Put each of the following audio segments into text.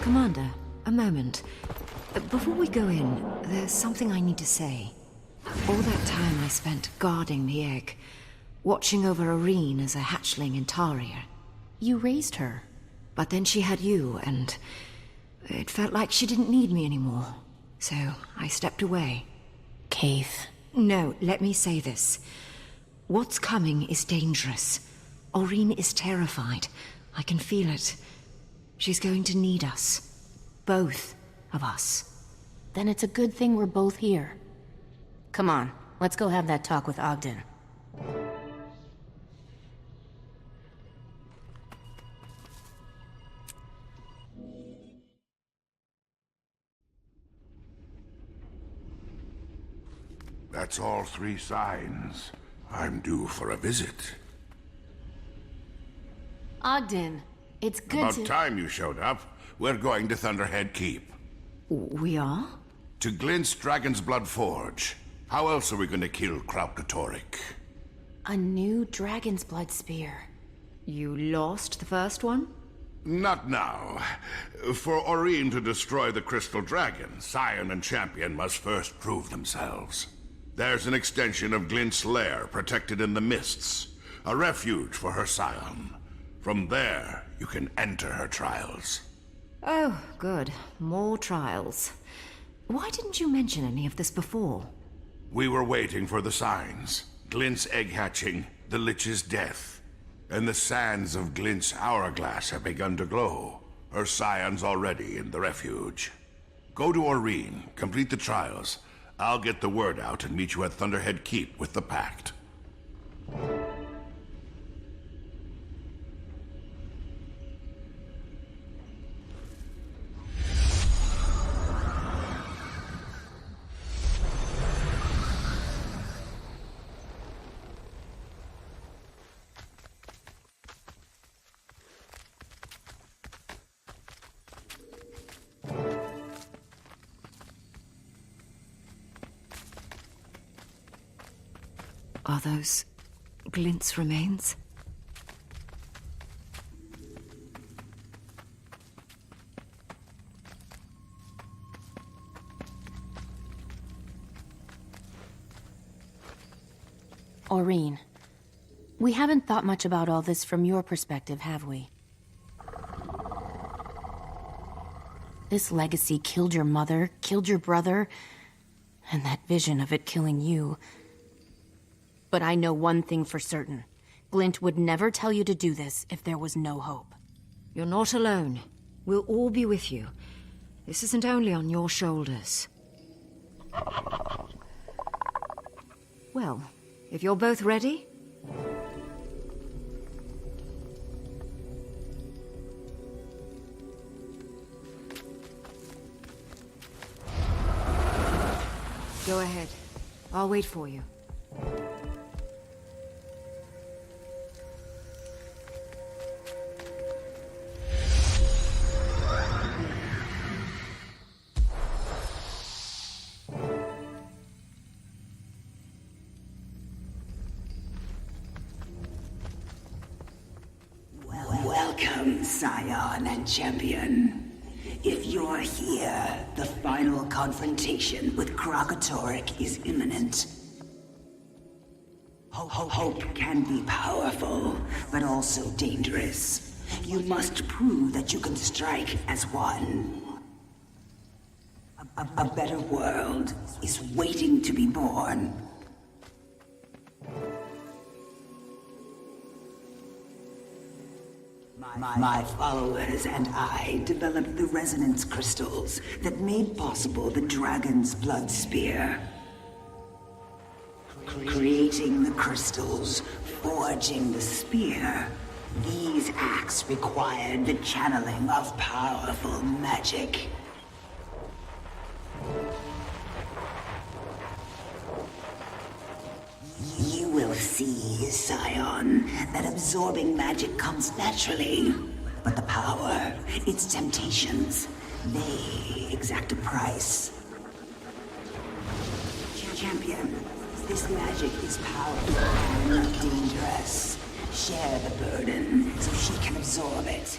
Commander, a moment. Before we go in, there's something I need to say. All that time I spent guarding the egg, watching over Aurene as a hatchling in Taria. You raised her. But then she had you, and it felt like she didn't need me anymore. So I stepped away. Caithe. No, let me say this. What's coming is dangerous. Aurene is terrified. I can feel it. She's going to need us. Both of us. Then it's a good thing we're both here. Come on, let's go have that talk with Ogden. That's all 3 signs. I'm due for a visit. Ogden, it's good About time you showed up. We're going to Thunderhead Keep. We are? To Glint's Dragonblood Forge. How else are we going to kill Krautkatorik? A new Dragonblood spear. You lost the first one? Not now. For Aurene to destroy the Crystal Dragon, Scion Champion must first prove themselves. There's an extension of Glint's Lair protected in the mists. A refuge for her Scion. From there, you can enter her trials. Oh, good. More trials. Why didn't you mention any of this before? We were waiting for the signs. Glint's egg hatching, the Lich's death. And the sands of Glint's hourglass have begun to glow. Her Scion's already in the refuge. Go to Aurene, complete the trials. I'll get the word out and meet you at Thunderhead Keep with the Pact. Are those Glint's remains? Aurene, we haven't thought much about all this from your perspective, have we? This legacy killed your mother, killed your brother, and that vision of it killing you. But I know one thing for certain. Glint would never tell you to do this if there was no hope. You're not alone. We'll all be with you. This isn't only on your shoulders. Well, if you're both ready... Go ahead. I'll wait for you. Welcome, Scion Champion. If you're here, the final confrontation with Krautkatorik is imminent. Hope can be powerful, but also dangerous. You must prove that you can strike as one. A better world is waiting to be born. My followers and I developed the resonance crystals that made possible the Dragon's Blood Spear. Creating the crystals, forging the spear, these acts required the channeling of powerful magic. You will see, Scion, that absorbing magic comes naturally. But the power, its temptations, they exact a price. Champion, this magic is powerful and dangerous. Share the burden so she can absorb it.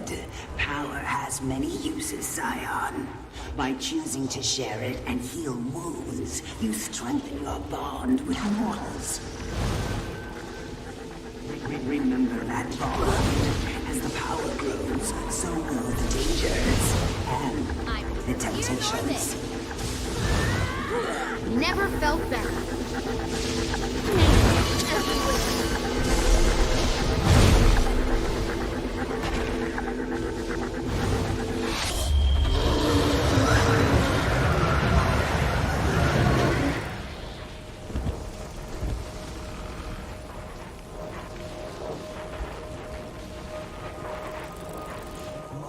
Good. Power has many uses, Scion. By choosing to share it and heal wounds, you strengthen your bond with mortals. Remember that bond. As the power grows, so will the dangers and the temptations. Never felt better.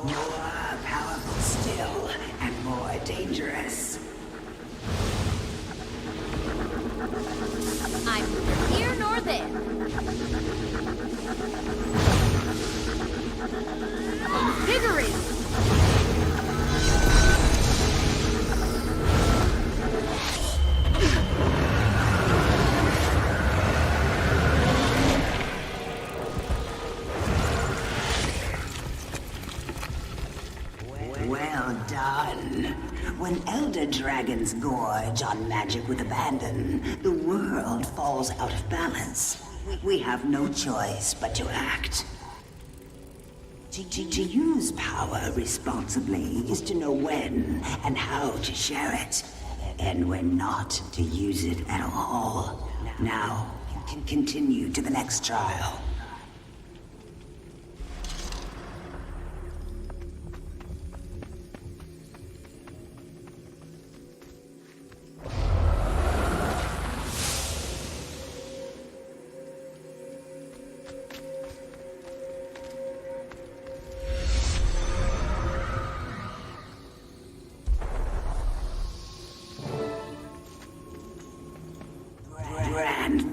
More powerful still, and more dangerous. I'm neither here nor there. Invigorating! Well done. When elder dragons gorge on magic with abandon, the world falls out of balance. We have no choice but to act. To use power responsibly is to know when and how to share it, and when not to use it at all. Now, can continue to the next trial.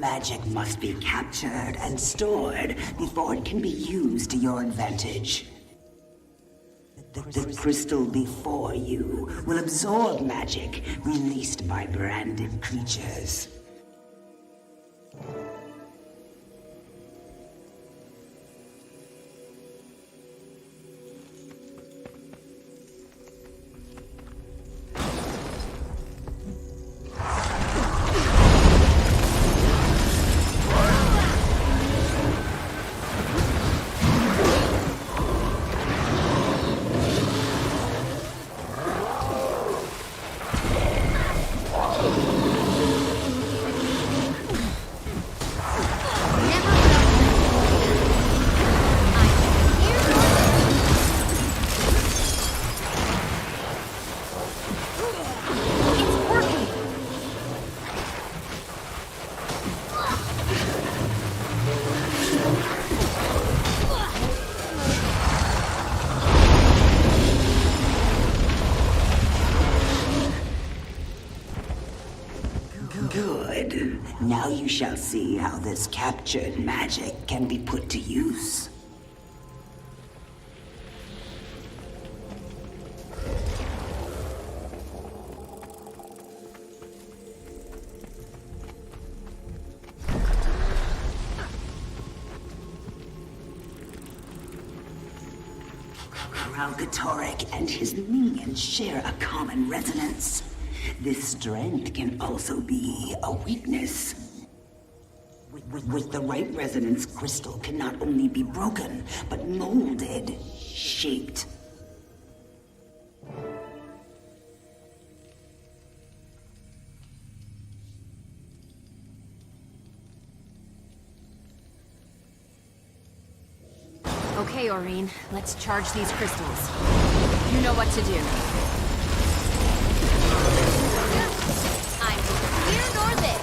Magic must be captured and stored before it can be used to your advantage. The crystal before you will absorb magic released by branded creatures. Good. Now you shall see how this captured magic can be put to use. Kralkatorrik and his minions share a common resonance. This strength can also be a weakness. With the right resonance, crystal can not only be broken, but molded, shaped. Okay, Aurene, let's charge these crystals. You know what to do. I'm neither here nor there.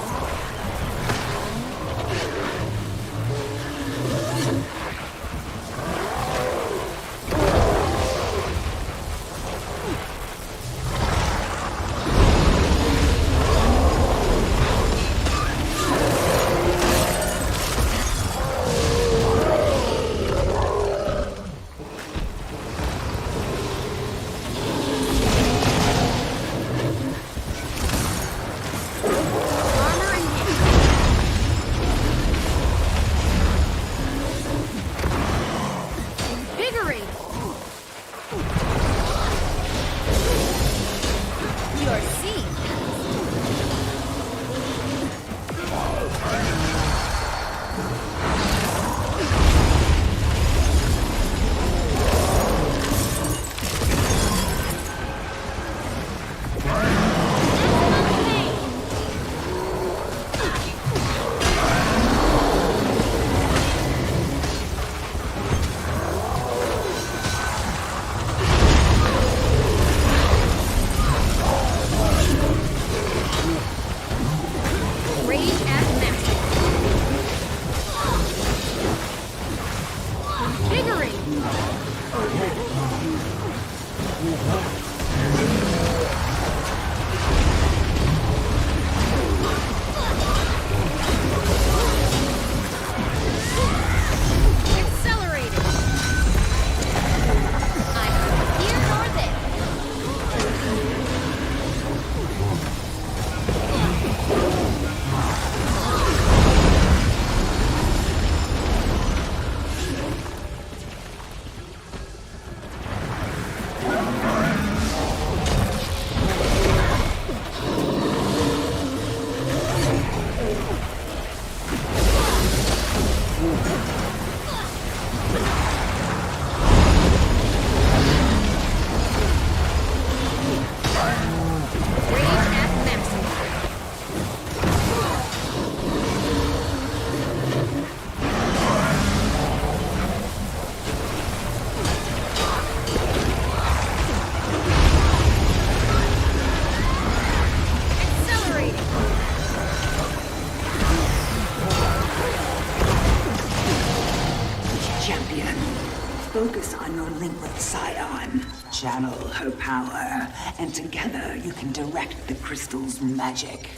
link with Scion. Channel her power, and together you can direct the crystal's magic.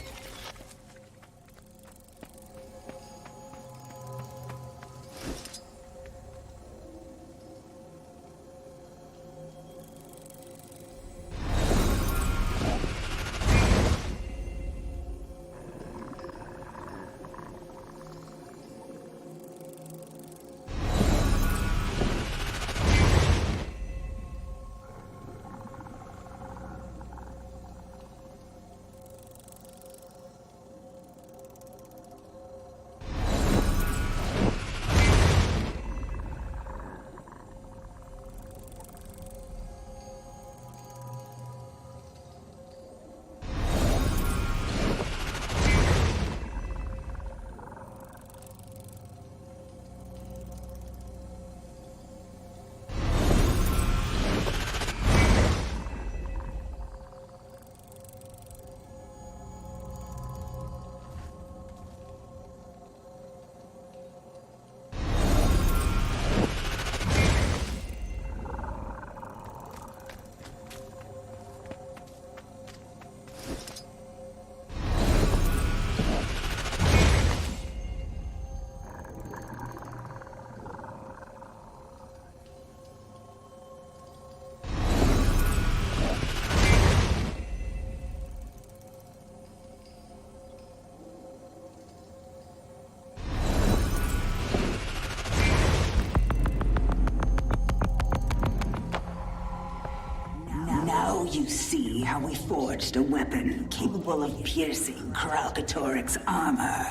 You see how we forged a weapon capable of piercing Kralkatoric's armor.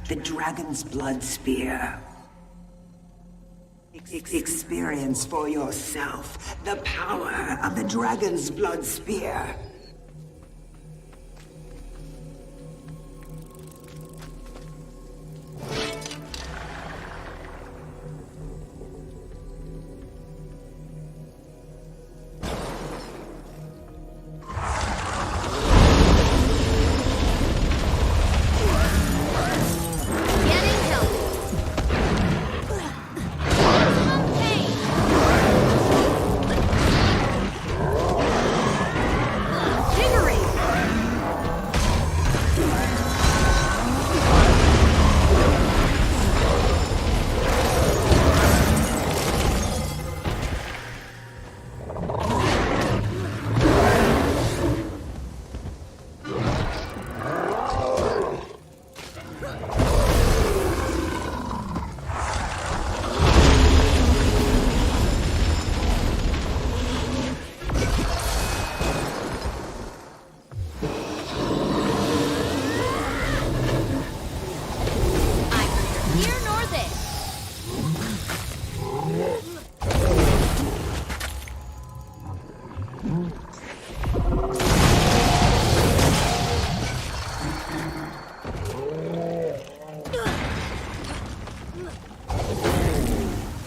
The Dragon's Blood Spear. Experience for yourself the power of the Dragon's Blood Spear.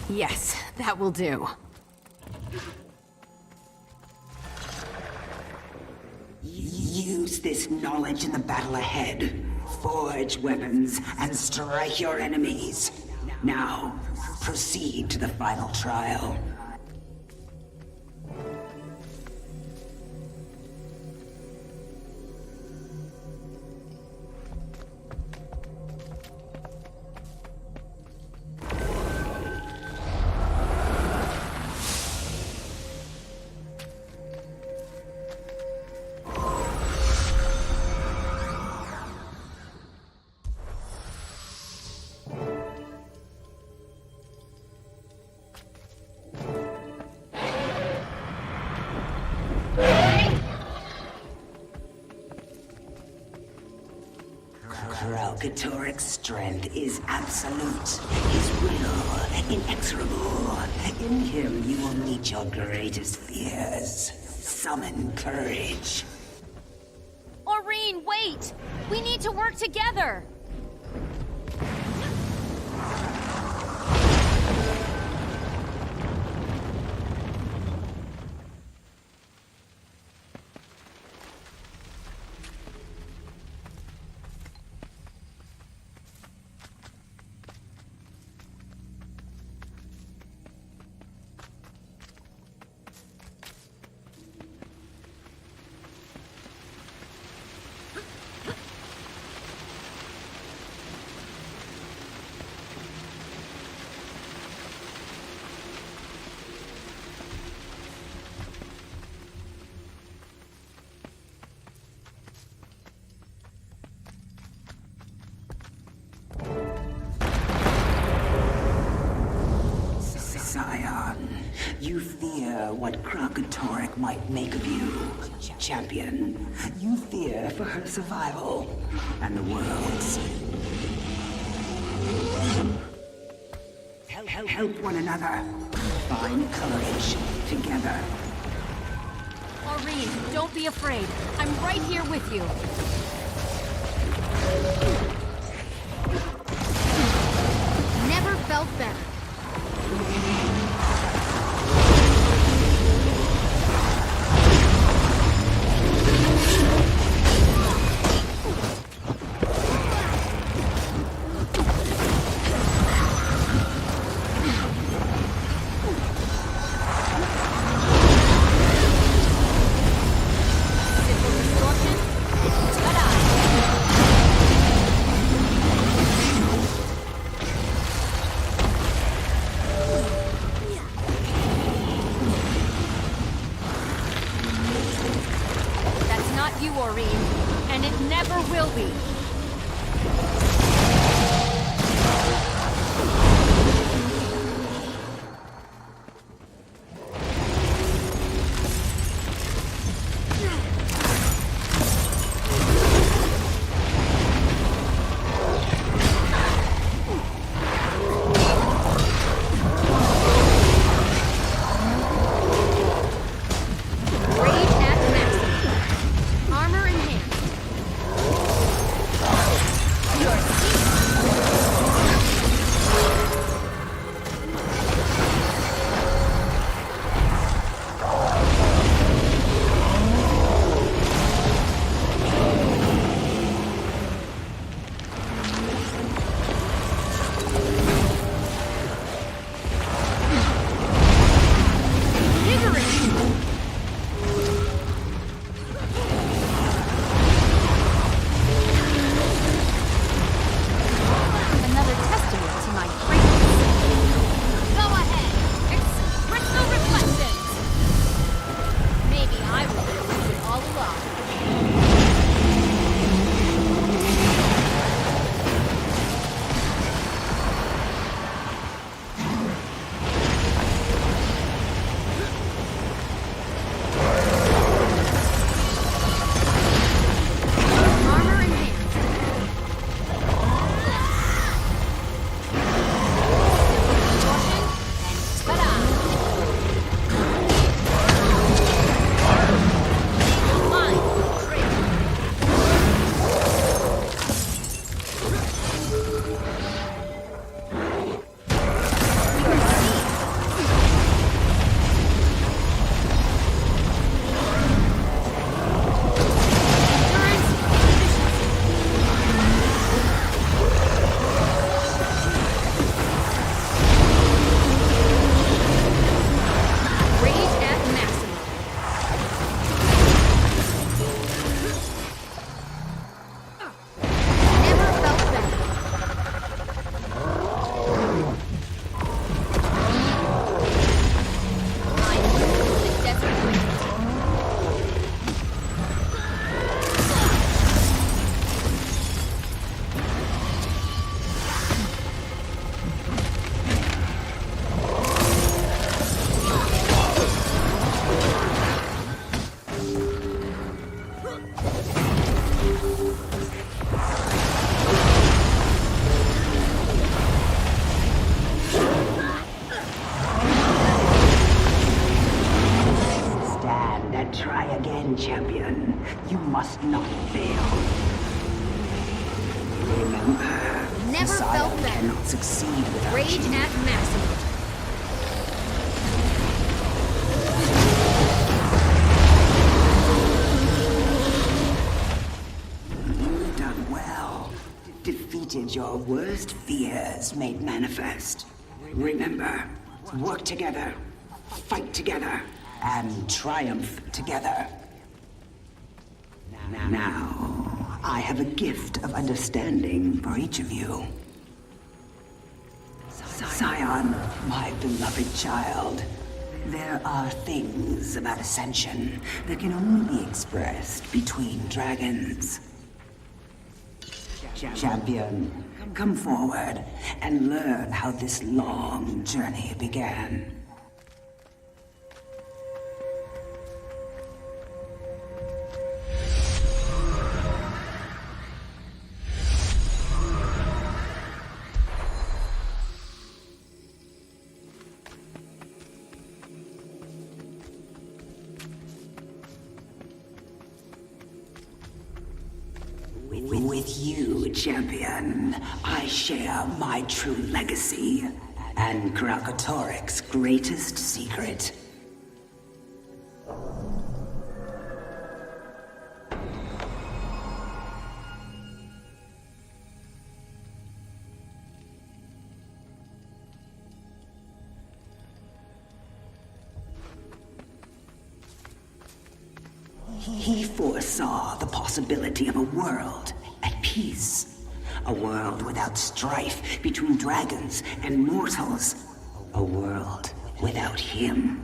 Yes, that will do. Use this knowledge in the battle ahead. Forge weapons and strike your enemies. Now, proceed to the final trial. Kralkatoric's strength is absolute. His will inexorable. In him you will meet your greatest fears. Summon courage. Aurene, wait! We need to work together! You fear what Krakatorek might make of you, champion. You fear for her survival and the world's. Help one another. Find courage together. Aurene, don't be afraid. I'm right here with you. Never felt better. Champion, you must not fail. Remember, Never Scion felt better. cannot succeed without Rage you. at maximum. You've done well. Defeated your worst fears made manifest. Remember, work together, fight together, and triumph together. Now, I have a gift of understanding for each of you. Scion, my beloved child, there are things about Ascension that can only be expressed between dragons. Champion, come forward and learn how this long journey began. With you, champion, I share my true legacy and Krakatorik's greatest secret. He foresaw the possibility of a world at peace. A world without strife between dragons and mortals. A world without him.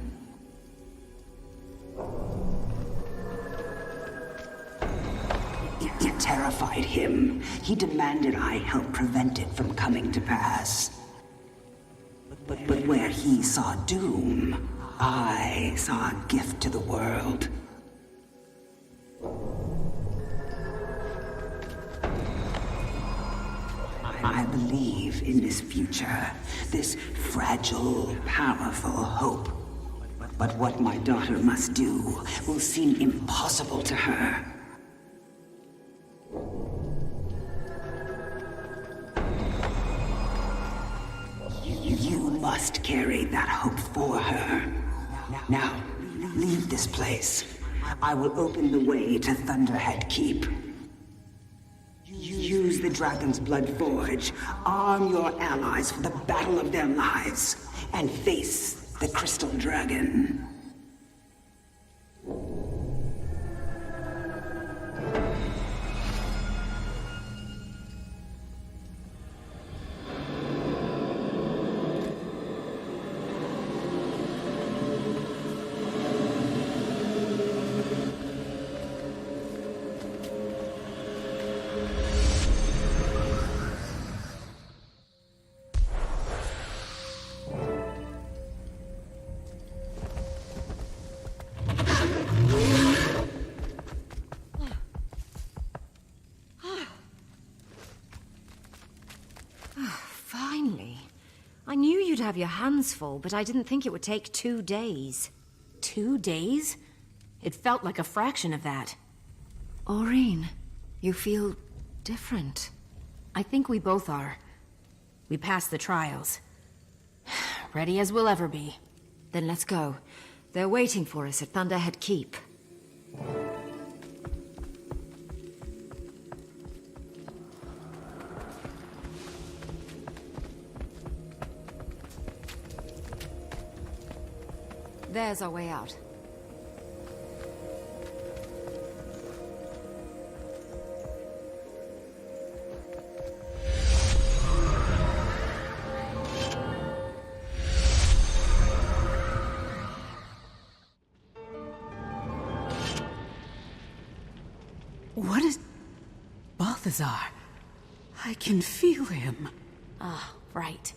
It terrified him. He demanded I help prevent it from coming to pass. But where he saw doom, I saw a gift to the world. I believe in this future, this fragile, powerful hope. But what my daughter must do will seem impossible to her. You must carry that hope for her. Now, leave this place. I will open the way to Thunderhead Keep. Use the Dragon's Blood Forge, arm your allies for the battle of their lives, and face the Crystal Dragon. I knew you'd have your hands full, but I didn't think it would take 2 days. 2 days? It felt like a fraction of that. Aurene, you feel different. I think we both are. We passed the trials. Ready as we'll ever be. Then let's go. They're waiting for us at Thunderhead Keep. There's our way out. What is... Balthazar? I can feel him. Ah, right.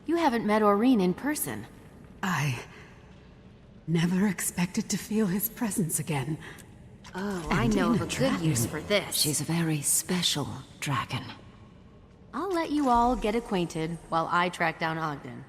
You haven't met Aurene in person. I... never expected to feel his presence again. Oh, I know of a good use for this. She's a very special dragon. I'll let you all get acquainted while I track down Ogden.